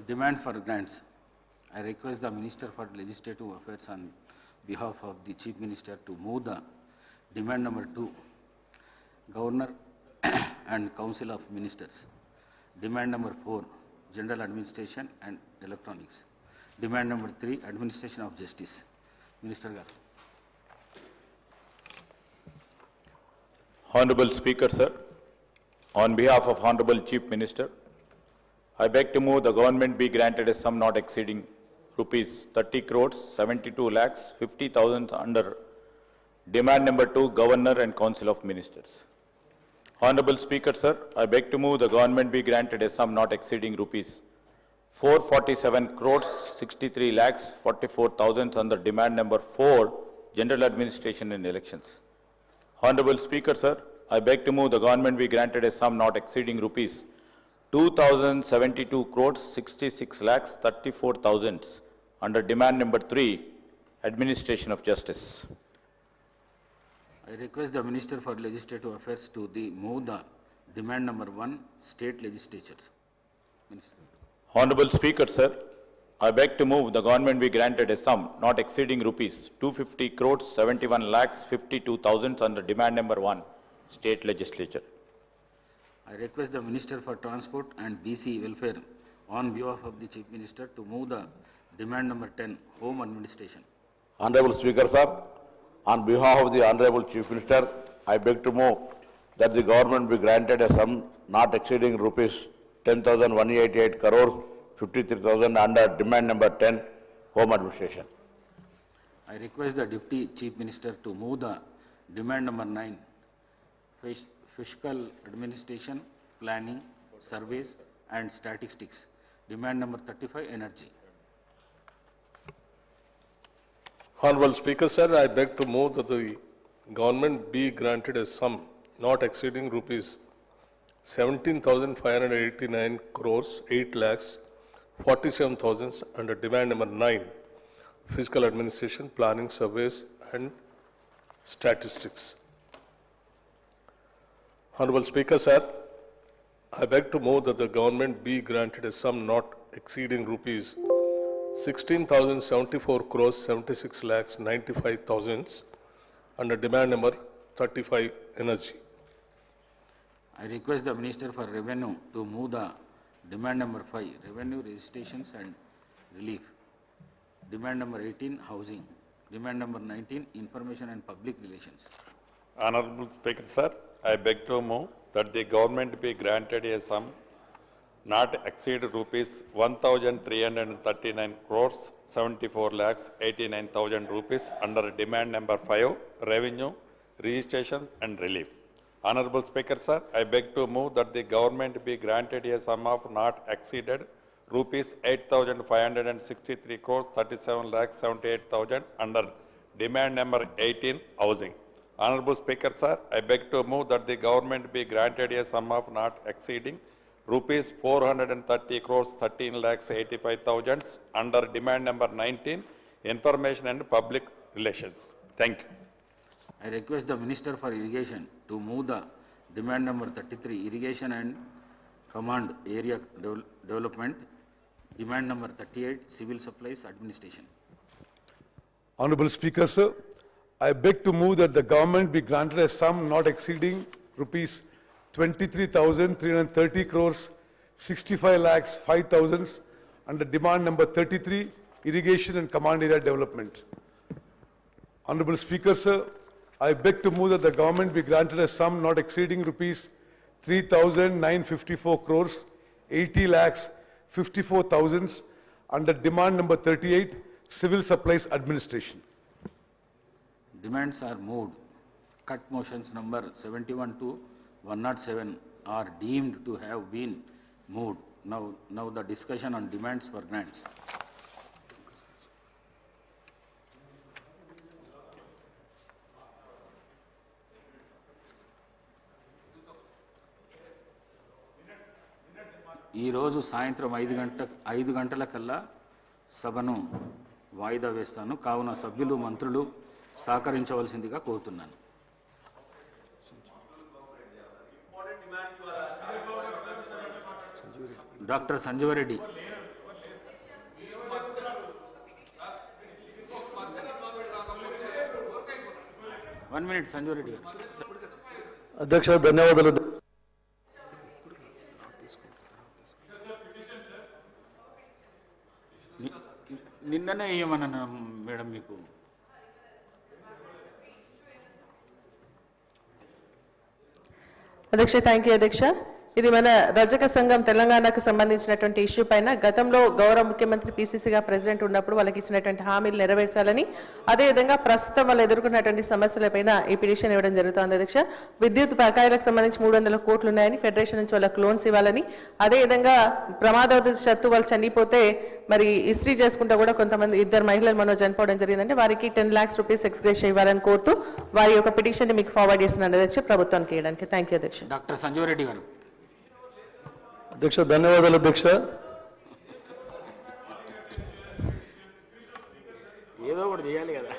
Demand for grants. I request the Minister for Legislative Affairs on behalf of the Chief Minister to move the demand number 2, Governor and Council of Ministers. Demand number 4, General Administration and Electronics. Demand number 3, Administration of Justice. Minister Garu. Honorable Speaker, sir, on behalf of Honorable Chief Minister, I beg to move the government be granted a sum not exceeding rupees 30 crores 72 lakhs 50,000 under demand number 2, Governor and Council of Ministers. Honorable Speaker, sir, I beg to move the government be granted a sum not exceeding rupees 447 crores 63 lakhs 44,000 under demand number 4, General Administration and Elections. Honorable Speaker, sir, I beg to move the government be granted a sum not exceeding rupees 2,072 crores 66 lakhs 34,000 under demand number 3, Administration of Justice. I request the Minister for Legislative Affairs to move the demand number 1, State Legislatures. Minister. Honorable Speaker, sir, I beg to move the government be granted a sum not exceeding rupees 250 crores 71 lakhs 52,000 under demand number 1, State Legislature. I request the Minister for Transport and BC Welfare on behalf of the Chief Minister to move the demand number 10, Home Administration. Honorable Speaker, sir, on behalf of the Honorable Chief Minister, I beg to move that the government be granted a sum not exceeding rupees 10,188 crores 53,000 under demand number 10, Home Administration. I request the Deputy Chief Minister to move the demand number 9, Fiscal Administration, Planning, Surveys and Statistics. Demand number 35, Energy. Honorable Speaker, sir, I beg to move that the government be granted a sum not exceeding rupees 17,589 crores 8 lakhs 47,000 under demand number 9, Fiscal Administration, Planning, Surveys and Statistics. Honorable Speaker, sir, I beg to move that the government be granted a sum not exceeding rupees 16,074 crores 76 lakhs 95,000 under demand number 35, Energy. I request the Minister for Revenue to move the demand number 5, Revenue Registrations and Relief. Demand number 18, Housing. Demand number 19, Information and Public Relations. Honorable Speaker, sir, I beg to move that the government be granted a sum not exceed rupees 1,339 crores 74 lakhs 89,000 rupees under demand number 5, Revenue, Registration and Relief. Honorable Speaker, sir, I beg to move that the government be granted a sum of not exceeded rupees 8,563 crores 37 lakhs 78,000 under demand number 18, Housing. Honorable Speaker, sir, I beg to move that the government be granted a sum of not exceeding rupees 430 crores 13 lakhs 85,000 under demand number 19, Information and Public Relations. Thank you. I request the Minister for Irrigation to move the demand number 33, Irrigation and Command Area Development. Demand number 38, Civil Supplies Administration. Honorable Speaker, sir, I beg to move that the government be granted a sum not exceeding rupees 23,330 crores 65 lakhs 5,000 under demand number 33, Irrigation and Command Area Development. Honorable Speaker, sir, I beg to move that the government be granted a sum not exceeding rupees 3,954 crores 80 lakhs 54,000 under demand number 38, Civil Supplies Administration. Demands are moved. Cut motions number 71 to 107 are deemed to have been moved. Now the discussion on demands for grants. ఈ రోజు సాయంత్రం 5 గంటలకల్లా సభను వాయిదా వేస్తాను. కావున సభ్యులు మంత్రులు సహకరించవలసిందిగా కోరుతున్నాను. Doctor Sanjeeva Reddy. 1 minute, Sanjay Reddy. అధ్యక్ష ధన్యవాదాలు. నిన్ననే ఇవ్వమన్నా మేడం మీకు. అధ్యక్ష, థ్యాంక్ యూ అధ్యక్ష. ఇది మన రజక సంఘం తెలంగాణకు సంబంధించినటువంటి ఇష్యూ పైన గతంలో గౌరవ ముఖ్యమంత్రి పీసీసీగా ప్రెసిడెంట్ ఉన్నప్పుడు వాళ్ళకి ఇచ్చినటువంటి హామీలు నెరవేర్చాలని, అదేవిధంగా ప్రస్తుతం వాళ్ళు ఎదుర్కొన్నటువంటి సమస్యలపైన ఈ పిటిషన్ ఇవ్వడం జరుగుతుంది అధ్యక్ష. విద్యుత్ బకాయిలకు సంబంధించి 300 కోట్లు ఉన్నాయని, ఫెడరేషన్ నుంచి వాళ్ళకి లోన్స్ ఇవ్వాలని, అదేవిధంగా ప్రమాదవశాత్తు వాళ్ళు చనిపోతే మరి ఇస్త్రీ చేసుకుంటూ కూడా కొంతమంది 2 మహిళలు మనో చనిపోవడం జరిగిందంటే వారికి 10 lakhs రూపీస్ ఎక్స్గ్రేషన్ ఇవ్వాలని కోరుతూ వారి యొక్క పిటిషన్ మీకు ఫార్వర్డ్ చేస్తున్నాను అధ్యక్ష, ప్రభుత్వానికి ఇవ్వడానికి. థ్యాంక్ యూ అధ్యక్ష. డాక్టర్ సంజీవ్ రెడ్డి గారు. అధ్యక్ష ధన్యవాదాలు అధ్యక్ష. ఏదో ఒకటి చేయాలి కదా.